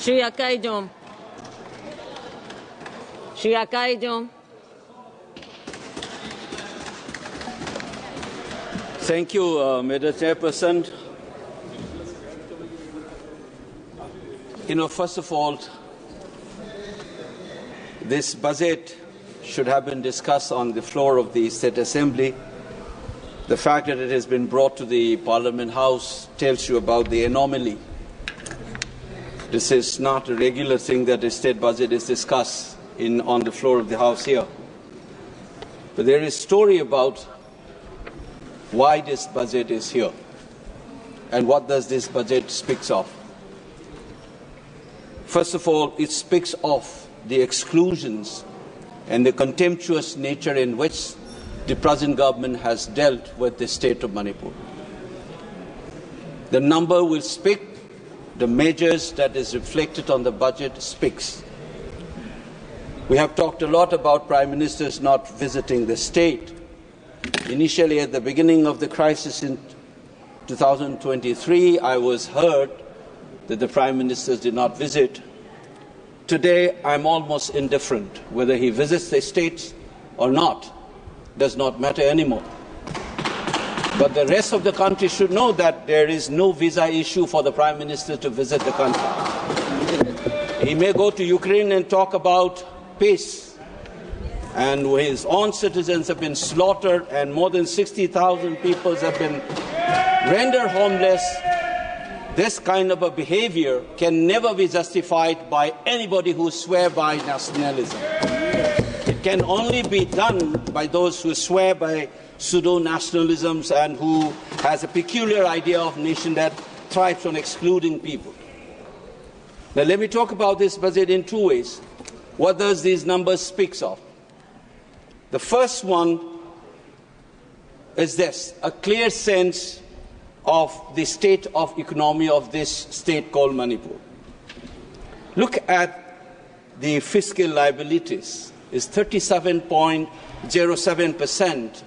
Shri Akoijam. Shri Akoijam. Thank you, Madam Chairperson. First of all, this budget should have been discussed on the floor of the State Assembly. The fact that it has been brought to the Parliament House tells you about the anomaly. This is not a regular thing that the state budget is discussed on the floor of the House here. But there is a story about why this budget is here and what does this budget speak of. First of all, it speaks of the exclusions and the contemptuous nature in which the present government has dealt with the state of Manipur. The number will speak, the measures that is reflected on the budget speaks. We have talked a lot about Prime Ministers not visiting the state. Initially, at the beginning of the crisis in 2023, I was heard that the Prime Ministers did not visit. Today, I'm almost indifferent. Whether he visits the states or not does not matter anymore. But the rest of the country should know that there is no visa issue for the Prime Minister to visit the country. He may go to Ukraine and talk about peace, and his own citizens have been slaughtered and more than 60,000 people have been rendered homeless. This kind of a behavior can never be justified by anybody who swears by nationalism. It can only be done by those who swear by pseudo-nationalisms and who has a peculiar idea of nation that thrives on excluding people. Now let me talk about this budget in two ways. What does these numbers speak of? The first one is this, a clear sense of the state of economy of this state called Manipur. Look at the fiscal liabilities. It's 37.07%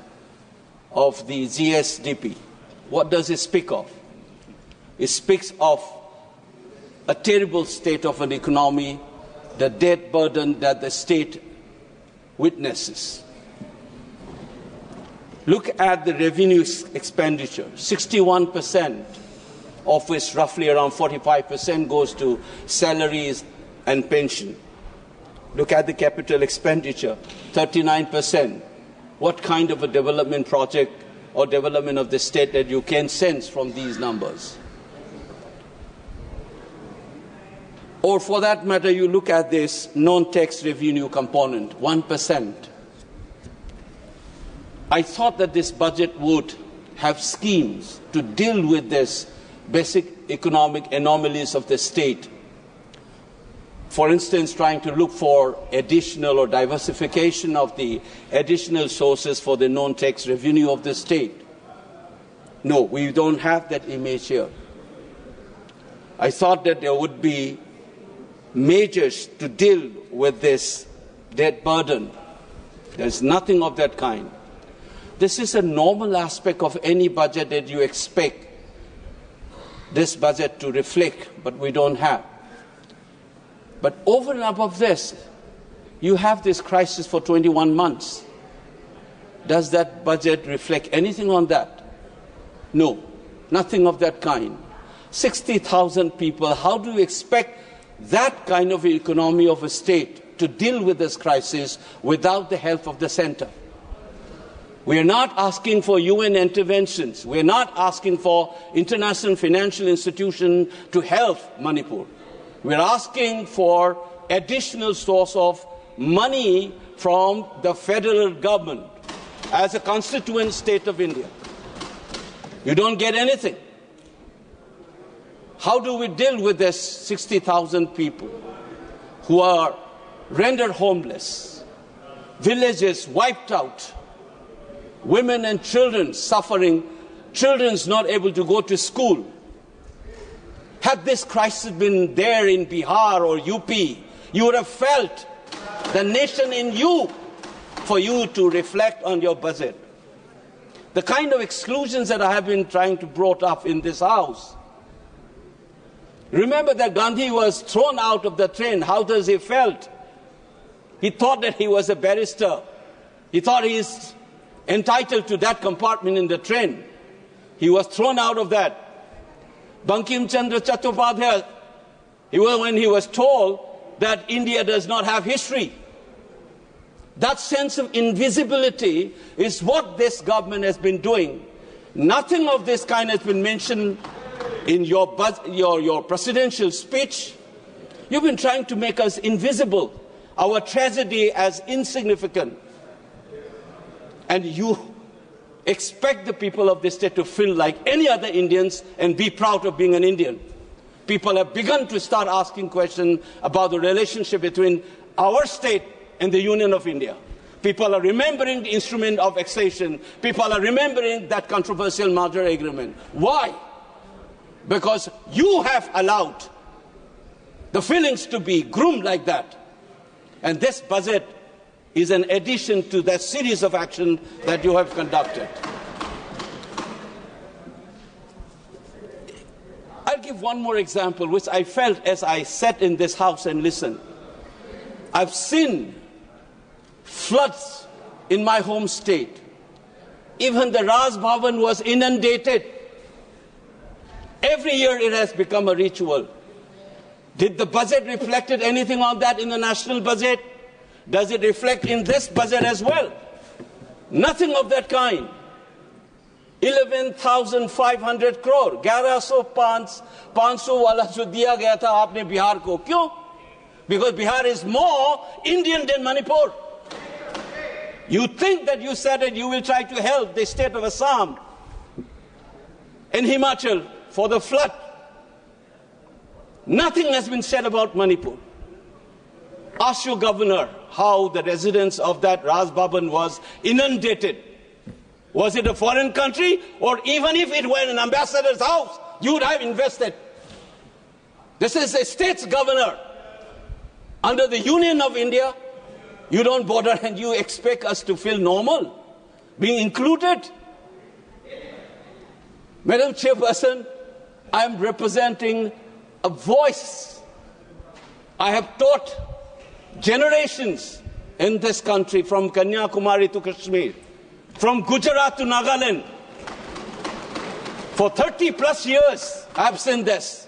of the GSDP. What does it speak of? It speaks of a terrible state of an economy, the debt burden that the state witnesses. Look at the revenue expenditure, 61%, of which roughly around 45% goes to salaries and pension. Look at the capital expenditure, 39%. What kind of a development project or development of the state that you can sense from these numbers? Or for that matter, you look at this non-tax revenue component, 1%. I thought that this budget would have schemes to deal with this basic economic anomalies of the state. For instance, trying to look for additional or diversification of the additional sources for the non-tax revenue of the state. No, we don't have that image here. I thought that there would be measures to deal with this debt burden. There's nothing of that kind. This is a normal aspect of any budget that you expect this budget to reflect, but we don't have. But over and above this, you have this crisis for 21 months. Does that budget reflect anything on that? No, nothing of that kind. 60,000 people, how do you expect that kind of economy of a state to deal with this crisis without the help of the center? We are not asking for UN interventions. We are not asking for international financial institutions to help Manipur. We are asking for additional source of money from the federal government as a constituent state of India. You don't get anything. How do we deal with this 60,000 people who are rendered homeless, villages wiped out, women and children suffering, children not able to go to school? Had this crisis been there in Bihar or UP, you would have felt the nation in you for you to reflect on your budget. The kind of exclusions that I have been trying to brought up in this House Remember that Gandhi was thrown out of the train. How does he felt? He thought that he was a barrister. He thought he is entitled to that compartment in the train. He was thrown out of that. Bankim Chandra Chattopadhyay, when he was told that India does not have history. That sense of invisibility is what this government has been doing. Nothing of this kind has been mentioned in your presidential speech. You've been trying to make us invisible, our tragedy as insignificant. And you expect the people of this state to feel like any other Indians and be proud of being an Indian. People have begun to start asking questions about the relationship between our state and the Union of India. People are remembering the instrument of accession. People are remembering that controversial merger agreement. Why? Because you have allowed the feelings to be groomed like that. And this budget is an addition to that series of actions that you have conducted. I'll give one more example, which I felt as I sat in this house and listened. I've seen floods in my home state. Even the Raj Bhavan was inundated. Every year it has become a ritual. Did the budget reflect anything on that in the national budget? Does it reflect in this budget as well? Nothing of that kind. 11,500 crore, 11,500 वाला जो दिया गया था आपने बिहार को, क्यों? Because Bihar is more Indian than Manipur. You think that you said that you will try to help the state of Assam and Himachal for the flood. Nothing has been said about Manipur. Ask your governor how the residents of that Raj Bhavan was inundated. Was it a foreign country? Or even if it were an ambassador's house, you would have invested. This is a state's governor. Under the Union of India, you don't bother and you expect us to feel normal, being included. Madam Chairperson, I am representing a voice. I have taught generations in this country, from Kanyakumari to Kashmir, from Gujarat to Nagaland. For 30 plus years, I've seen this.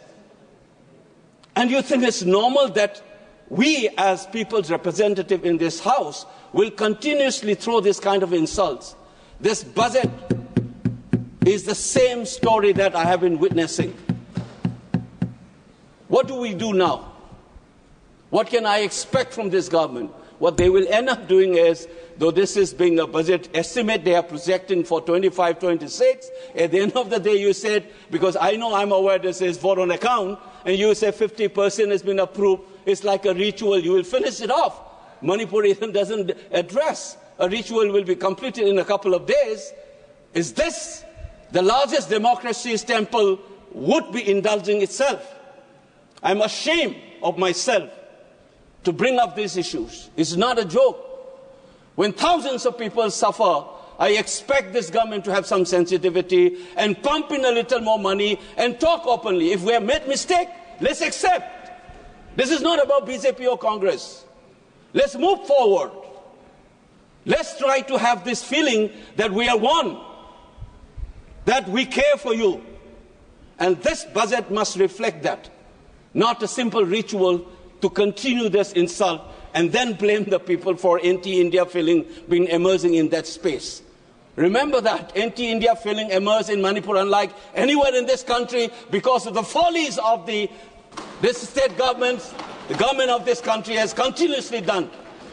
And you think it's normal that we, as people's representative in this House, will continuously throw this kind of insults? This budget is the same story that I have been witnessing. What do we do now? What can I expect from this government? What they will end up doing is, though this is being a budget estimate they are projecting for 25-26, at the end of the day you said, because I'm aware this is vote on account, and you say 50% has been approved, it's like a ritual, you will finish it off. Manipur even doesn't address. A ritual will be completed in a couple of days. Is this the largest democracy's temple would be indulging itself? I'm ashamed of myself to bring up these issues. It's not a joke. When thousands of people suffer, I expect this government to have some sensitivity and pump in a little more money and talk openly. If we have made mistake, let's accept. This is not about BJP or Congress. Let's move forward. Let's try to have this feeling that we are one, that we care for you. And this budget must reflect that, not a simple ritual to continue this insult and then blame the people for anti-India feeling being emerging in that space. Remember that anti-India feeling emerged in Manipur unlike anywhere in this country because of the follies of this state government. The government of this country has continuously done.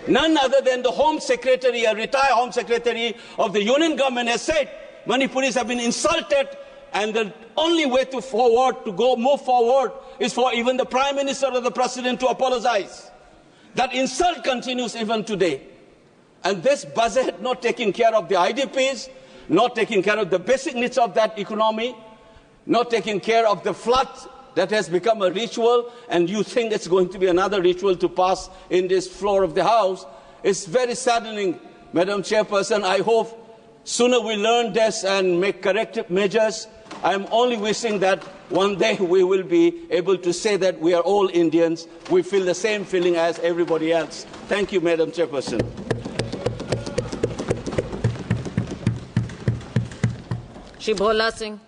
None other than the Home Secretary, a retired Home Secretary of the Union government, has said Manipuris have been insulted, and the only way to move forward is for even the Prime Minister or the President to apologize. That insult continues even today. And this budget not taking care of the IDPs, not taking care of the basic needs of that economy, not taking care of the flood that has become a ritual, and you think it's going to be another ritual to pass in this floor of the House. It's very saddening, Madam Chairperson. I hope sooner we learn this and make corrective measures. I'm only wishing that one day we will be able to say that we are all Indians. We feel the same feeling as everybody else. Thank you, Madam Chairperson. Shri Bhola Singh.